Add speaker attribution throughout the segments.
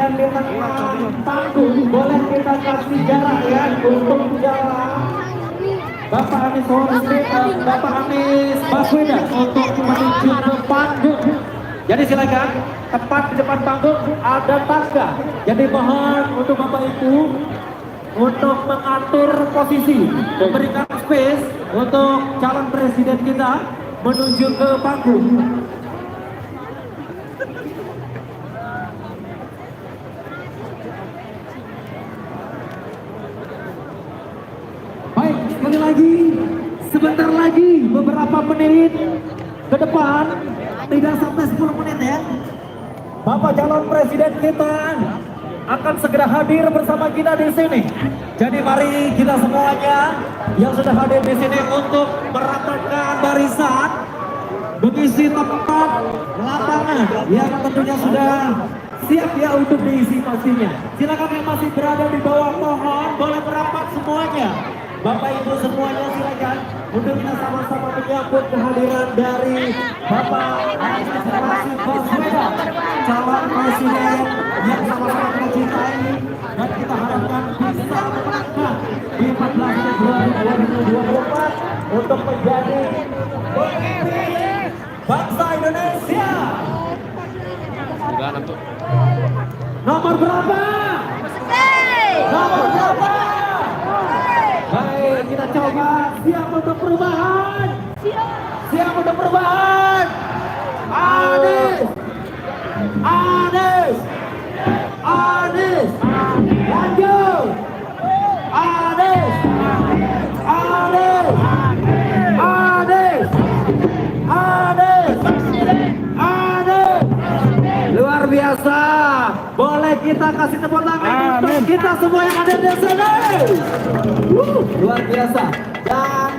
Speaker 1: dan di tengah panggung boleh kita kasih jarak ya untuk jalan Bapak Anies Bapak Anies Baswedan untuk menuju ke panggung. Jadi silakan, tepat di depan panggung ada tangga. Jadi mohon untuk Bapak Ibu untuk mengatur posisi, memberikan space untuk calon presiden kita menuju ke panggung. Baik, sekali lagi, sebentar lagi, beberapa menit ke depan, tidak sampai 10 menit ya. Bapak calon presiden kita akan segera hadir bersama kita di sini. Jadi mari kita semuanya yang sudah hadir di sini untuk merapatkan barisan, mengisi tempat lapangan yang tentunya sudah siap ya untuk diisi pastinya. Silakan yang masih berada di bawah pohon boleh merapat semuanya. Bapak Ibu semuanya silakan untuk kita sama-sama menyambut kehadiran dari Bapak Anies Baswedan, calon presiden yang sama-sama kita cintai dan kita harapkan bisa menangkan di 14 Februari 2024 untuk menjadi pemimpin bangsa Indonesia. Nomor berapa? Nomor berapa? Baik, kita coba. Siap untuk perubahan? Siap untuk perubahan? Anies! Anies! Anies! Lanjut! Anies! Anies! Anies! Anies! Anies! Luar biasa! Boleh kita kasih tepuk tangan untuk kita semua yang ada di sini. Luar biasa. Dan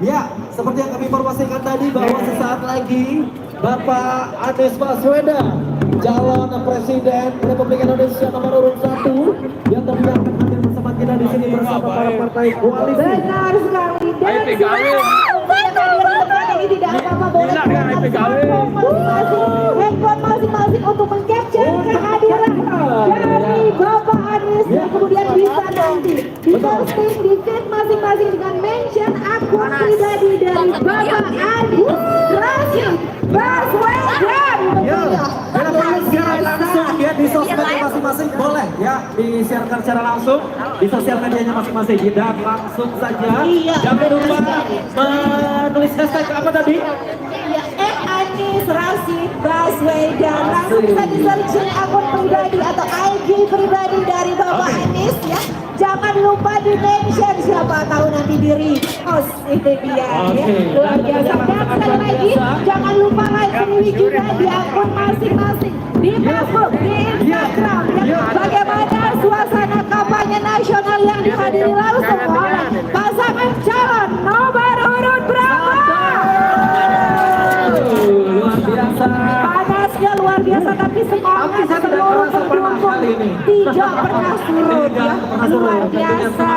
Speaker 1: ya, seperti yang kami informasikan tadi bahwa sesaat lagi Bapak Anies Baswedan, calon presiden Republik Indonesia nomor urut 1 yang tentunya akan hadir bersama kita di sini bersama para partai koalisi.
Speaker 2: Benar sekali. Dan ini tidak apa-apa, boleh handphone masing-masing untuk mengcapture kehadiran dari Bapak Anies yang kemudian bisa nanti diposting di feed masing-masing dengan mention akun pribadi dari Bapak Anies Baswedan.
Speaker 1: Siaran langsung ya di sosmed masing-masing boleh ya disiarkan secara langsung di sosial medianya masing-masing dan langsung saja jangan lupa menulis hashtag apa tadi?
Speaker 2: Anies Rashid Baswedan, langsung bisa di-searching akun pribadi atau IG pribadi dari Bapak Anies ya. Jangan lupa di-mention, siapa tahu nanti di-repost, itu dia ya. Luar biasa. Dan sekali lagi jangan lupa like sendiri juga di akun masing-masing, di Facebook, di Instagram ya. Bagaimana suasana kampanye nasional yang dihadiri langsung oleh pasangan calon nomor urut berapa?
Speaker 1: Luar biasa.
Speaker 2: Panasnya luar biasa, tapi semangat seluruh pendukung tidak pernah surut ya. Luar biasa.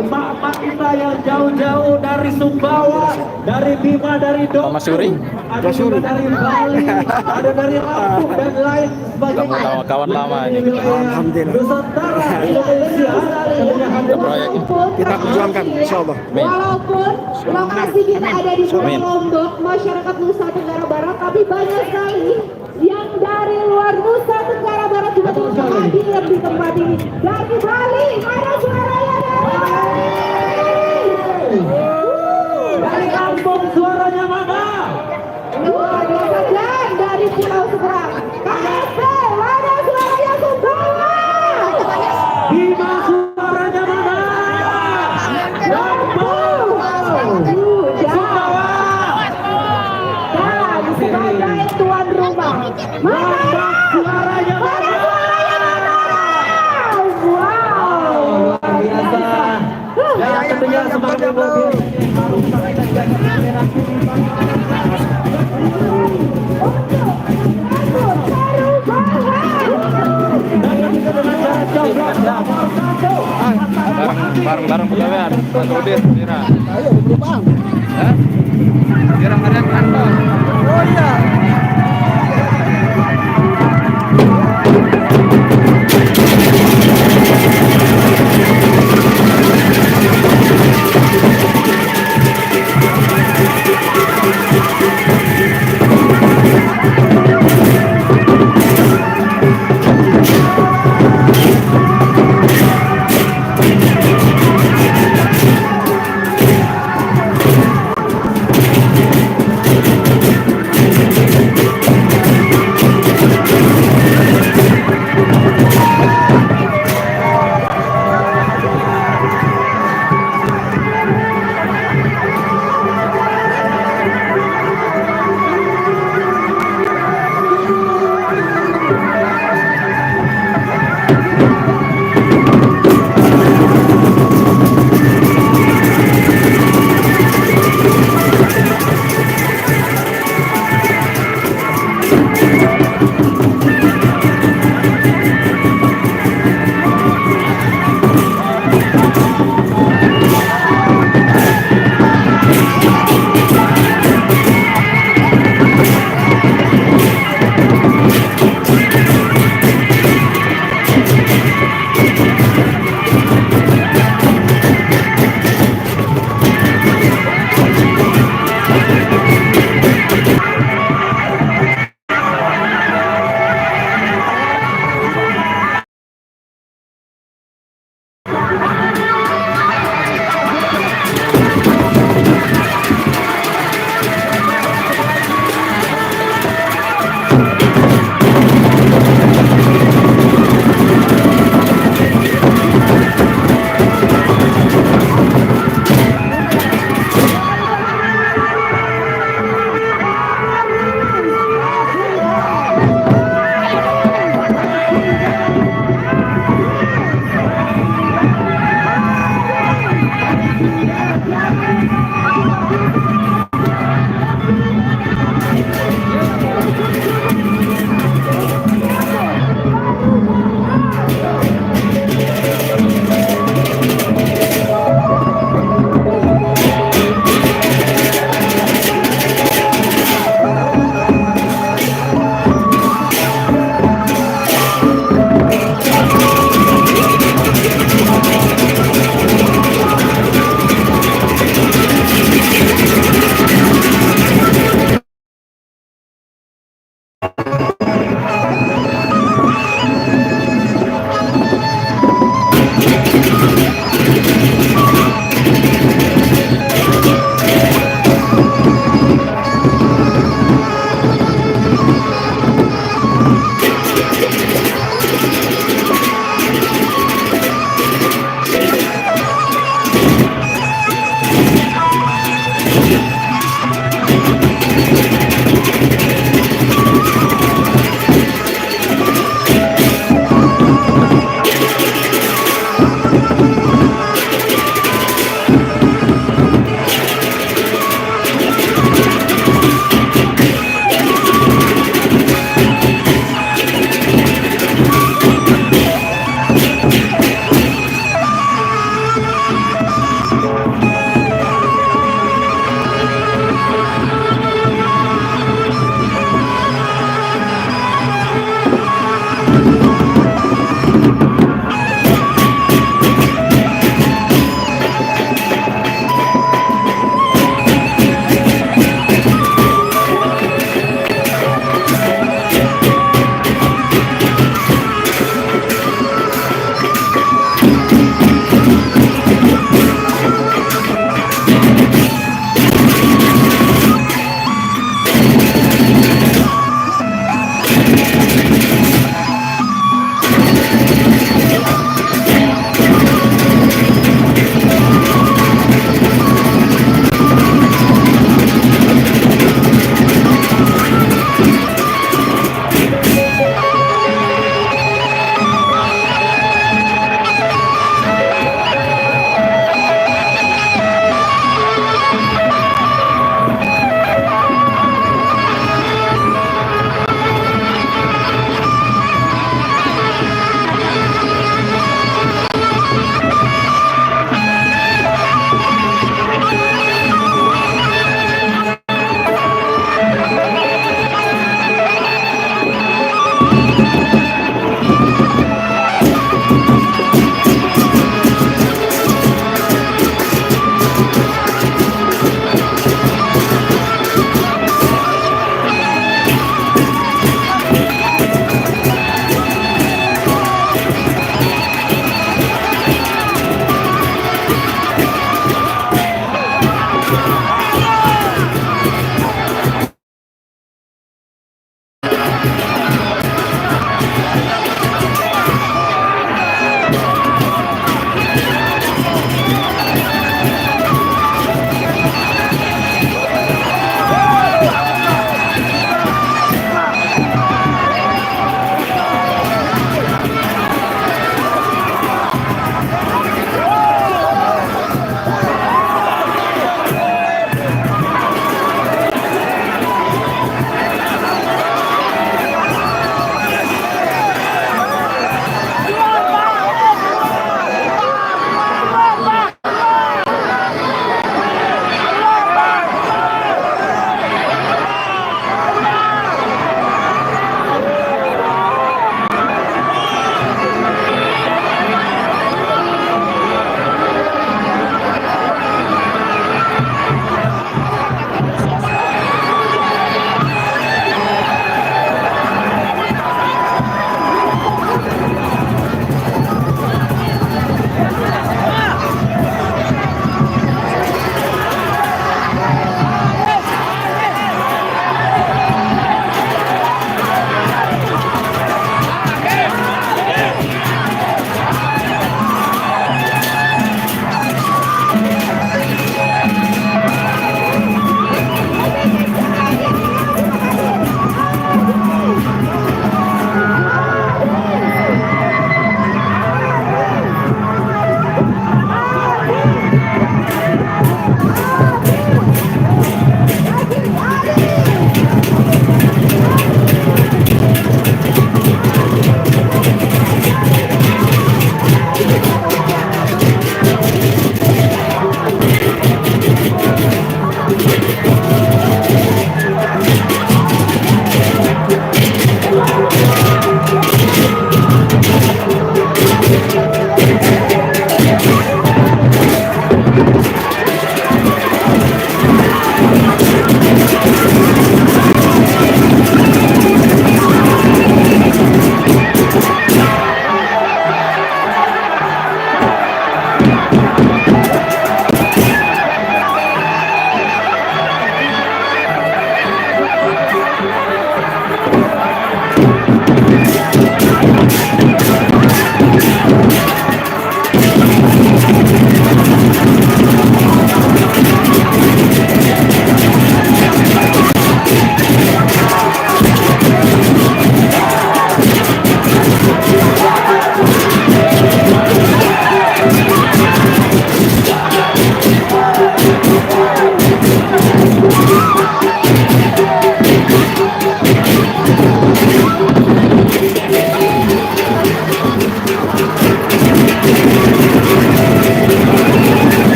Speaker 2: Emak-emak kita yang jauh-jauh dari Sumbawa, dari Bima, dari Dongeng, ada juga dari Bali, ada dari Lampung dan lain sebagainya.
Speaker 3: Kawan lama ini.
Speaker 1: Alhamdulillah. Nusantara Indonesia
Speaker 3: Kita perjuangkan, insyaallah.
Speaker 2: Walaupun lokasi kita ada di Pulau Lombok, masyarakat Nusa Tenggara Barat, tapi banyak sekali yang dari luar Nusa Tenggara Barat juga hadir di tempat ini. Dari Bali, mana suaranya dari Bali?
Speaker 1: Dari kampung suaranya mana?
Speaker 2: Luar biasa. Dan dari Pulau Seberang, KSP, mana suaranya Sumbawa?
Speaker 1: Bima suaranya mana?
Speaker 2: Lampung. Dan sebagai tuan rumah, mana
Speaker 1: suaranya mana?
Speaker 2: Wow,
Speaker 1: luar biasa. Dan tentunya sebagai mobil
Speaker 3: bareng pegawaian Pak Rudin Dira.
Speaker 4: Ayo perubahan.
Speaker 3: Hah? Dira ngeliat kantor.
Speaker 4: Oh iya.